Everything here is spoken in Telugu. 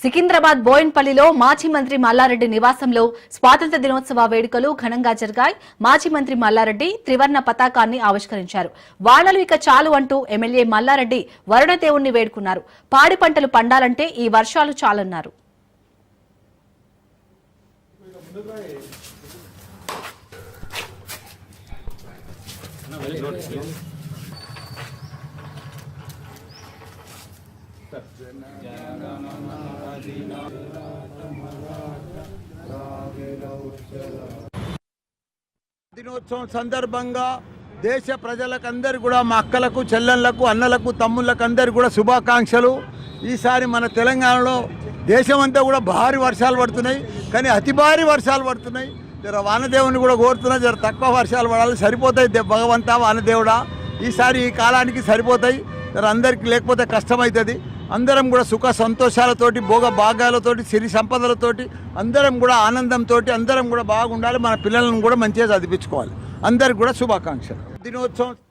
సికింద్రాబాద్ బోయిన్పల్లిలో మాజీ మంత్రి మల్లారెడ్డి నివాసంలో స్వాతంత్ర్య దినోత్సవ వేడుకలు ఘనంగా జరిగాయి. మాజీ మంత్రి మల్లారెడ్డి త్రివర్ణ పతాకాన్ని ఆవిష్కరించారు. వానలు ఇక చాలు అంటూ ఎమ్మెల్యే మల్లారెడ్డి వరుణదేవుణ్ణి వేడుకున్నారు. పాడి పంటలు పండాలంటే ఈ వర్షాలు చాలన్నారు. దినోత్సవం సందర్భంగా దేశ ప్రజలకందరూ కూడా మా అక్కలకు చెల్లెళ్లకు అన్నలకు తమ్ముళ్ళకు అందరూ కూడా శుభాకాంక్షలు. ఈసారి మన తెలంగాణలో దేశమంతా కూడా భారీ వర్షాలు పడుతున్నాయి, కానీ అతి భారీ వర్షాలు పడుతున్నాయి. జర వానదేవుని కూడా కోరుతున్నాయి, జర తక్కువ వర్షాలు పడాలి, సరిపోతాయి భగవంతా వానదేవుడా, ఈసారి ఈ కాలానికి సరిపోతాయి. జర అందరికీ లేకపోతే కష్టమవుతుంది. అందరం కూడా సుఖ సంతోషాలతోటి భోగ భాగాలతోటి సిరి సంపదలతోటి అందరం కూడా ఆనందంతో అందరం కూడా బాగుండాలి. మన పిల్లలను కూడా మంచిగా చదివించుకోవాలి. అందరికి కూడా శుభాకాంక్షలు. దినోత్సవం